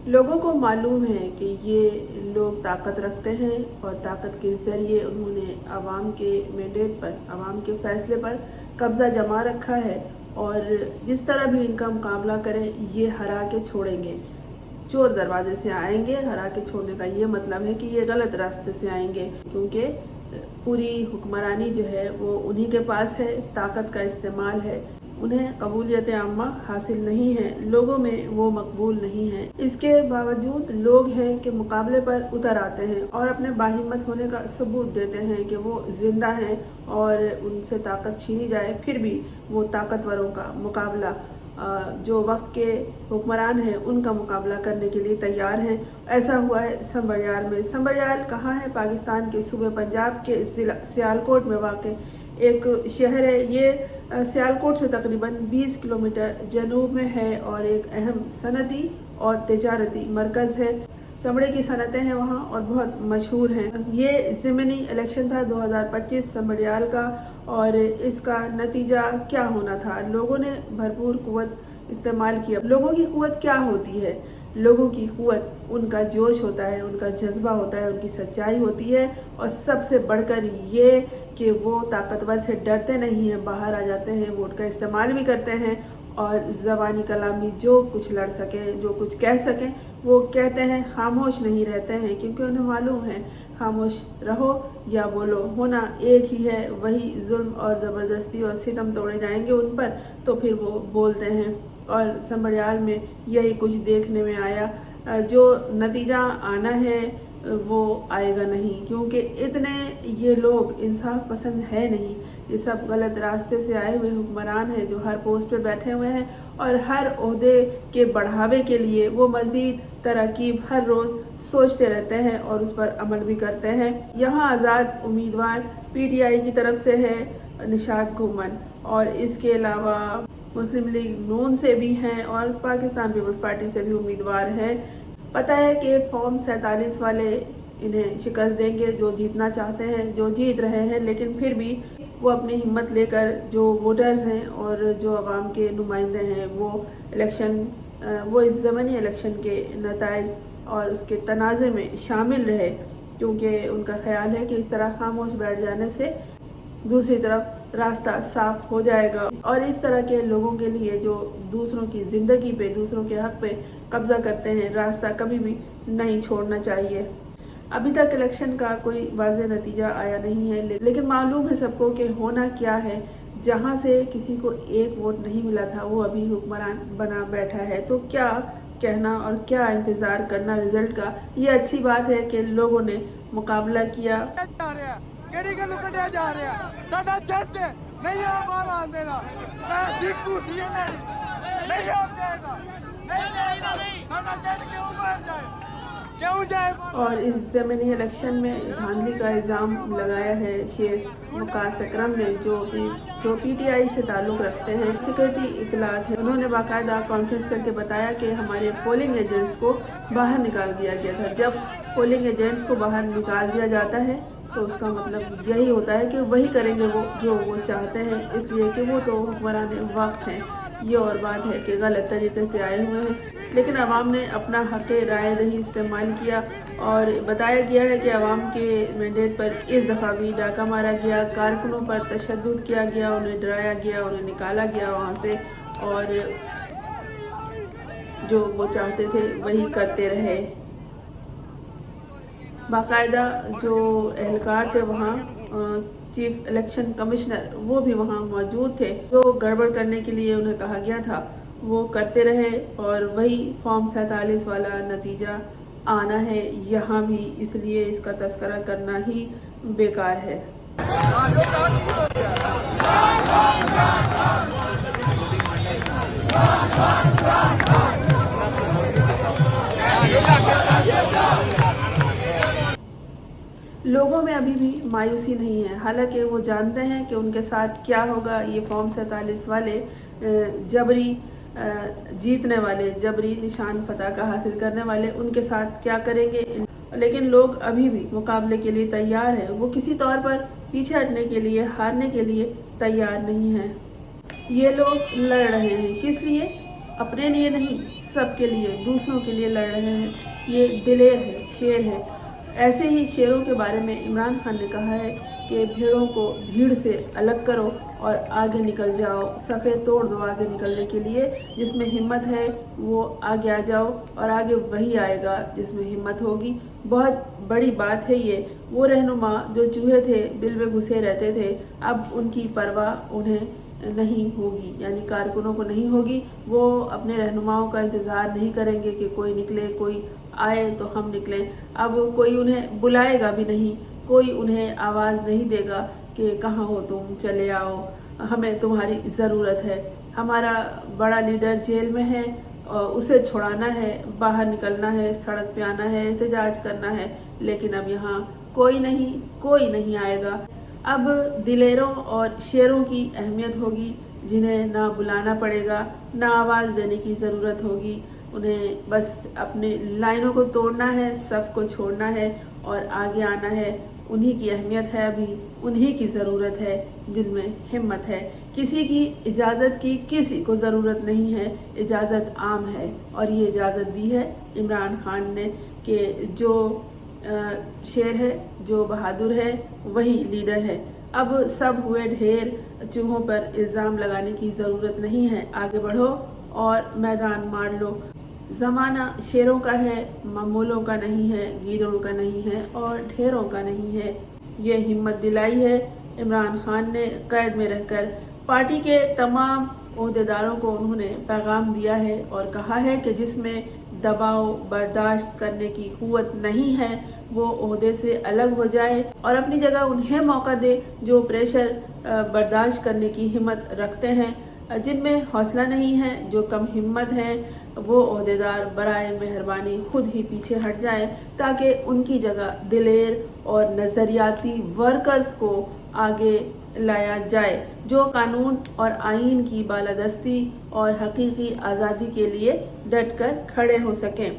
लोगों को मालूम है कि ये लोग ताकत रखते हैं और ताकत के ज़रिए उन्होंने आवाम के मैंडेट पर, आवाम के फ़ैसले पर कब्ज़ा जमा रखा है और जिस तरह भी इनका मुकाबला करें ये हरा के छोड़ेंगे। चोर दरवाजे से आएंगे, हरा के छोड़ने का ये मतलब है कि ये गलत रास्ते से आएंगे, क्योंकि पूरी हुक्मरानी जो है वो उन्हीं के पास है, ताकत का इस्तेमाल है। उन्हें कबूलियत आम्मा हासिल नहीं है, लोगों में वो मकबूल नहीं है। इसके बावजूद लोग हैं कि मुकाबले पर उतर आते हैं और अपने बाहिम्मत होने का सबूत देते हैं कि वो जिंदा हैं और उनसे ताकत छीनी जाए फिर भी वो ताकतवरों का मुकाबला, जो वक्त के हुक्मरान हैं उनका मुकाबला करने के लिए तैयार हैं। ऐसा हुआ है संबड़ियाल में। संबड़ियाल कहाँ है? पाकिस्तान के सूबे पंजाब के ज़िला सियालकोट में वाक़ एक शहर है। ये सियालकोट से तकरीबन 20 किलोमीटर जनूब में है और एक अहम सनती और तिजारती मरकज़ है। चमड़े की सनतें हैं वहाँ और बहुत मशहूर हैं। ये ज़िमनी इलेक्शन था 2025 संबड़ियाल का और इसका नतीजा क्या होना था? लोगों ने भरपूर क़ुव्वत इस्तेमाल किया। लोगों की क़ुव्वत क्या होती है? लोगों की क़ुव्वत उनका जोश होता है, उनका जज्बा होता है, उनकी सच्चाई होती है और सबसे बढ़कर ये कि वो ताकतवर से डरते नहीं हैं, बाहर आ जाते हैं, वोट का इस्तेमाल भी करते हैं और ज़बानी कलामी जो कुछ लड़ सकें, जो कुछ कह सकें वो कहते हैं, खामोश नहीं रहते हैं, क्योंकि उन्हें मालूम है खामोश रहो या बोलो, होना एक ही है। वही जुल्म और ज़बरदस्ती और सितम तोड़े जाएंगे उन पर तो फिर वो बोलते हैं। और संबड़ियाल में यही कुछ देखने में आया। जो नतीजा आना है वो आएगा नहीं, क्योंकि इतने ये लोग इंसाफ पसंद है नहीं। ये सब गलत रास्ते से आए हुए हुक्मरान हैं जो हर पोस्ट पे बैठे हुए हैं और हर ओहदे के बढ़ावे के लिए वो मज़ीद तरकीब हर रोज़ सोचते रहते हैं और उस पर अमल भी करते हैं। यहाँ आज़ाद उम्मीदवार PTI की तरफ से है निशात घुमन और इसके अलावा मुस्लिम लीग नून से भी हैं और पाकिस्तान पीपल्स पार्टी से भी उम्मीदवार हैं। पता है कि फॉर्म 47 वाले इन्हें शिकस्त देंगे, जो जीतना चाहते हैं, जो जीत रहे हैं, लेकिन फिर भी वो अपनी हिम्मत लेकर जो वोटर्स हैं और जो आवाम के नुमाइंदे हैं वो इस ज़मानी इलेक्शन के नताइज और उसके तनाज़े में शामिल रहे, क्योंकि उनका ख्याल है कि इस तरह खामोश बैठ जाने से दूसरी तरफ रास्ता साफ हो जाएगा। और इस तरह के लोगों के लिए जो दूसरों की ज़िंदगी पे, दूसरों के हक़ पे कब्ज़ा करते हैं, रास्ता कभी भी नहीं छोड़ना चाहिए। अभी तक इलेक्शन का कोई वाज़ेह नतीजा आया नहीं है, लेकिन मालूम है सबको कि होना क्या है। जहाँ से किसी को एक वोट नहीं मिला था वो अभी हुक्मरान बना बैठा है। तो क्या कहना और क्या इंतज़ार करना रिजल्ट का। ये अच्छी बात है कि लोगों ने मुकाबला किया। और इस ज़मीनी इलेक्शन में धांधली का इल्ज़ाम लगाया है शेख मुकास अकरम ने, जो PTI से ताल्लुक़ रखते हैं। सिक्योरिटी इतलात है, उन्होंने बाकायदा कॉन्फ्रेंस करके बताया कि हमारे पोलिंग एजेंट्स को बाहर निकाल दिया गया था। जब पोलिंग एजेंट्स को बाहर निकाल दिया जाता है तो उसका मतलब यही होता है कि वही करेंगे वो जो वो चाहते हैं, इसलिए कि वो तो हुक्मरान वक्त हैं। ये और बात है कि गलत तरीके से आए हुए हैं, लेकिन अवाम ने अपना हक़ राय दही इस्तेमाल किया और बताया गया है कि अवाम के मैंडेट पर इस दफ़ा भी डाका मारा गया, कारकुनों पर तशद्दुद किया गया, उन्हें डराया गया, उन्हें निकाला गया वहाँ से और जो वो चाहते थे वही करते रहे। बाकायदा जो एहलकार थे वहाँ, चीफ इलेक्शन कमिश्नर, वो भी वहाँ मौजूद थे। जो गड़बड़ करने के लिए उन्हें कहा गया था वो करते रहे और वही फॉर्म 47 वाला नतीजा आना है यहाँ भी, इसलिए इसका तस्करा करना ही बेकार है। लोगों में अभी भी मायूसी नहीं है, हालांकि वो जानते हैं कि उनके साथ क्या होगा। ये फॉर्म 47 वाले जबरी जीतने वाले, जबरी निशान फतह का हासिल करने वाले, उनके साथ क्या करेंगे। लेकिन लोग अभी भी मुकाबले के लिए तैयार हैं। वो किसी तौर पर पीछे हटने के लिए, हारने के लिए तैयार नहीं हैं। ये लोग लड़ रहे हैं किस लिए? اپنے لیے نہیں سب کے لیے، دوسروں کے لیے لڑ رہے ہیں۔ یہ دلیر ہے، شیر ہے۔ ایسے ہی شیروں کے بارے میں عمران خان نے کہا ہے کہ بھیڑوں کو بھیڑ سے الگ کرو اور آگے نکل جاؤ، صفیں توڑ دو آگے نکلنے کے لیے۔ جس میں ہمت ہے وہ آگے آ جاؤ، اور آگے وہی آئے گا جس میں ہمت ہوگی۔ بہت بڑی بات ہے یہ۔ وہ رہنما جو چوہے تھے بل میں گھسے رہتے تھے، اب ان کی پرواہ انہیں نہیں ہوگی، یعنی کارکنوں کو نہیں ہوگی۔ وہ اپنے رہنماؤں کا انتظار نہیں کریں گے کہ کوئی نکلے، کوئی آئے تو ہم نکلیں۔ اب کوئی انہیں بلائے گا بھی نہیں، کوئی انہیں آواز نہیں دے گا کہ کہاں ہو تم، چلے آؤ، ہمیں تمہاری ضرورت ہے۔ ہمارا بڑا لیڈر جیل میں ہے، اسے چھڑانا ہے، باہر نکلنا ہے، سڑک پہ آنا ہے، احتجاج کرنا ہے، لیکن اب یہاں کوئی نہیں آئے گا۔ اب دلیروں اور شیروں کی اہمیت ہوگی، جنہیں نہ بلانا پڑے گا، نہ آواز دینے کی ضرورت ہوگی۔ انہیں بس اپنے لائنوں کو توڑنا ہے، صف کو چھوڑنا ہے اور آگے آنا ہے۔ انہی کی اہمیت ہے، ابھی انہی کی ضرورت ہے جن میں ہمت ہے۔ کسی کی اجازت کی کسی کو ضرورت نہیں ہے، اجازت عام ہے، اور یہ اجازت دی ہے عمران خان نے کہ جو شیر ہے، جو بہادر ہے، وہی لیڈر ہے۔ اب سب ہوئے ڈھیر، چوہوں پر الزام لگانے کی ضرورت نہیں ہے۔ آگے بڑھو اور میدان مار لو۔ زمانہ شیروں کا ہے، معمولوں کا نہیں ہے، گیدڑوں کا نہیں ہے اور ڈھیروں کا نہیں ہے۔ یہ ہمت دلائی ہے عمران خان نے قید میں رہ کر۔ پارٹی کے تمام عہدیداروں کو انہوں نے پیغام دیا ہے اور کہا ہے کہ جس میں دباؤ برداشت کرنے کی قوت نہیں ہے وہ عہدے سے الگ ہو جائے اور اپنی جگہ انہیں موقع دے جو پریشر برداشت کرنے کی ہمت رکھتے ہیں۔ جن میں حوصلہ نہیں ہے، جو کم ہمت ہیں، وہ عہدیدار برائے مہربانی خود ہی پیچھے ہٹ جائیں تاکہ ان کی جگہ دلیر اور نظریاتی ورکرز کو آگے لایا جائے جو قانون اور آئین کی بالادستی اور حقیقی آزادی کے لیے ڈٹ کر کھڑے ہو سکیں۔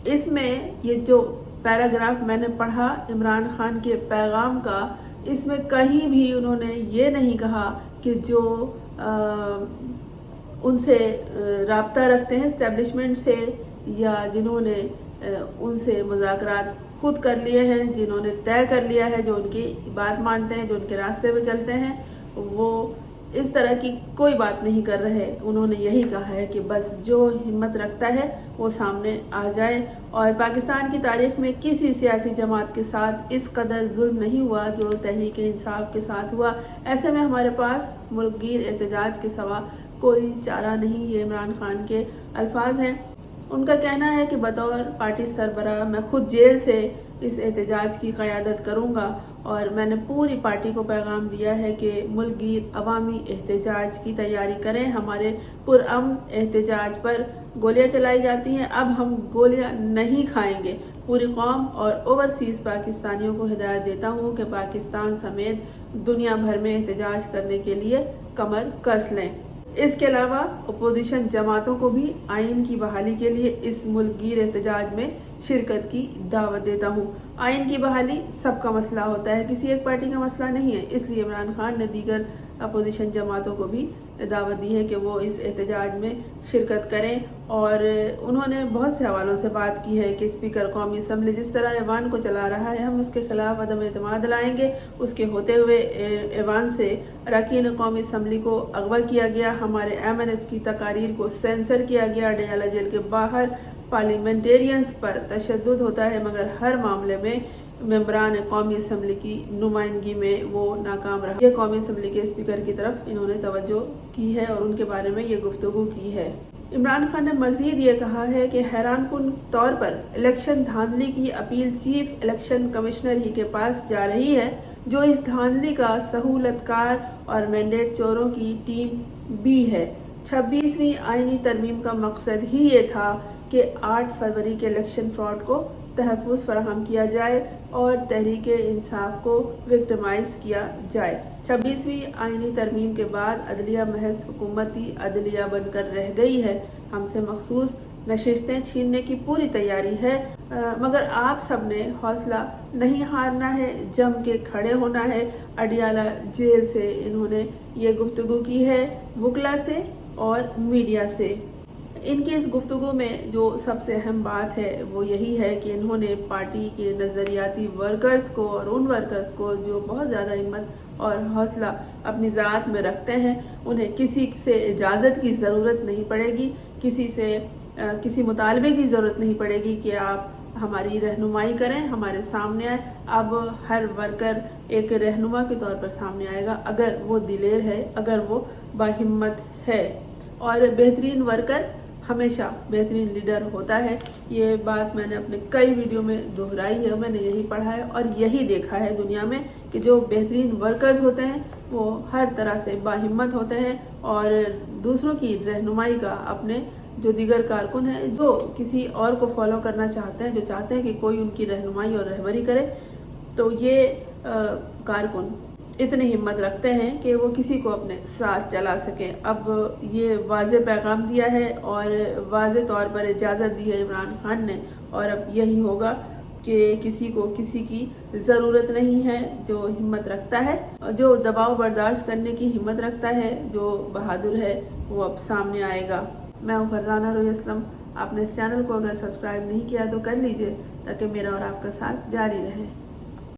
اس میں یہ جو پیراگراف میں نے پڑھا عمران خان کے پیغام کا، اس میں کہیں بھی انہوں نے یہ نہیں کہا کہ جو ان سے رابطہ رکھتے ہیں اسٹیبلشمنٹ سے، یا جنہوں نے ان سے مذاکرات خود کر لیے ہیں، جنہوں نے طے کر لیا ہے، جو ان کی بات مانتے ہیں، جو ان کے راستے پہ چلتے ہیں، وہ اس طرح کی کوئی بات نہیں کر رہے۔ انہوں نے یہی کہا ہے کہ بس جو ہمت رکھتا ہے وہ سامنے آ جائے، اور پاکستان کی تاریخ میں کسی سیاسی جماعت کے ساتھ اس قدر ظلم نہیں ہوا جو تحریک انصاف کے ساتھ ہوا۔ ایسے میں ہمارے پاس ملک گیر احتجاج کے سوا کوئی چارہ نہیں۔ یہ عمران خان کے الفاظ ہیں۔ ان کا کہنا ہے کہ بطور پارٹی سربراہ میں خود جیل سے اس احتجاج کی قیادت کروں گا، اور میں نے پوری پارٹی کو پیغام دیا ہے کہ ملک گیر عوامی احتجاج کی تیاری کریں۔ ہمارے پرامن احتجاج پر گولیاں چلائی جاتی ہیں، اب ہم گولیاں نہیں کھائیں گے۔ پوری قوم اور اوورسیز پاکستانیوں کو ہدایت دیتا ہوں کہ پاکستان سمیت دنیا بھر میں احتجاج کرنے کے لیے کمر کس لیں۔ اس کے علاوہ اپوزیشن جماعتوں کو بھی آئین کی بحالی کے لیے اس ملک گیر احتجاج میں شرکت کی دعوت دیتا ہوں۔ آئین کی بحالی سب کا مسئلہ ہوتا ہے، کسی ایک پارٹی کا مسئلہ نہیں ہے، اس لیے عمران خان نے دیگر اپوزیشن جماعتوں کو بھی دعوت دی ہے کہ وہ اس احتجاج میں شرکت کریں، اور انہوں نے بہت سے حوالوں سے بات کی ہے کہ اسپیکر قومی اسمبلی جس طرح ایوان کو چلا رہا ہے ہم اس کے خلاف عدم اعتماد لائیں گے۔ اس کے ہوتے ہوئے ایوان سے اراکین قومی اسمبلی کو اغوا کیا گیا، ہمارے MNS کی تقاریر کو سینسر کیا گیا، ڈیالہ جیل کے باہر پارلیمنٹیرینز پر تشدد ہوتا ہے، مگر ہر معاملے میں ممبران قومی اسمبلی کی نمائندگی میں وہ ناکام رہا۔ یہ قومی اسمبلی کے اسپیکر کی طرف انہوں نے توجہ کی ہے اور ان کے بارے میں یہ گفتگو کی ہے۔ عمران خان نے مزید یہ کہا ہے کہ حیران کن طور پر الیکشن دھاندلی کی اپیل چیف الیکشن کمشنر ہی کے پاس جا رہی ہے، جو اس دھاندلی کا سہولت کار اور مینڈیٹ چوروں کی ٹیم بھی ہے۔ 26ویں آئینی ترمیم کا مقصد ہی یہ تھا کہ 8 فروری کے الیکشن فراڈ کو تحفظ فراہم کیا جائے اور تحریک انصاف کو وکٹمائز کیا جائے۔ 26ویں آئینی ترمیم کے بعد عدلیہ محض حکومتی عدلیہ بن کر رہ گئی ہے۔ ہم سے مخصوص نشستیں چھیننے کی پوری تیاری ہے، مگر آپ سب نے حوصلہ نہیں ہارنا ہے، جم کے کھڑے ہونا ہے۔ اڈیالہ جیل سے انہوں نے یہ گفتگو کی ہے، وکلا سے اور میڈیا سے۔ इनकी इस गुफ्तगू में जो सबसे अहम बात है वो यही है कि इन्होंने पार्टी के नज़रियाती वर्कर्स को और उन वर्कर्स को जो बहुत ज़्यादा हिम्मत और हौसला अपनी ज़ात में रखते हैं, उन्हें किसी से इजाज़त की ज़रूरत नहीं पड़ेगी, किसी मुतालबे की ज़रूरत नहीं पड़ेगी कि आप हमारी रहनुमाई करें, हमारे सामने आए। अब हर वर्कर एक रहनुमा के तौर पर सामने आएगा अगर वो दिलेर है, अगर वो बाहिम्मत है। और बेहतरीन वर्कर हमेशा बेहतरीन लीडर होता है। ये बात मैंने अपने कई वीडियो में दोहराई है, मैंने यही पढ़ा है और यही देखा है दुनिया में कि जो बेहतरीन वर्कर्स होते हैं वो हर तरह से बाहिम्मत होते हैं और दूसरों की रहनुमाई का अपने जो दीगर कारकुन हैं, जो किसी और को फॉलो करना चाहते हैं, जो चाहते हैं कि कोई उनकी रहनुमाई और रहबरी करे, तो ये कारकुन इतनी हिम्मत रखते हैं कि वो किसी को अपने साथ चला सकें। अब ये वाज़े पैगाम दिया है और वाज़े तौर पर इजाज़त दी है इमरान खान ने, और अब यही होगा कि किसी को किसी की ज़रूरत नहीं है। जो हिम्मत रखता है, जो दबाव बर्दाश्त करने की हिम्मत रखता है, जो बहादुर है, वो अब सामने आएगा। मैं हूँ फरजाना रोही असलम। आपने इस चैनल को अगर सब्सक्राइब नहीं किया तो कर लीजिए ताकि मेरा और आपका साथ जारी रहे।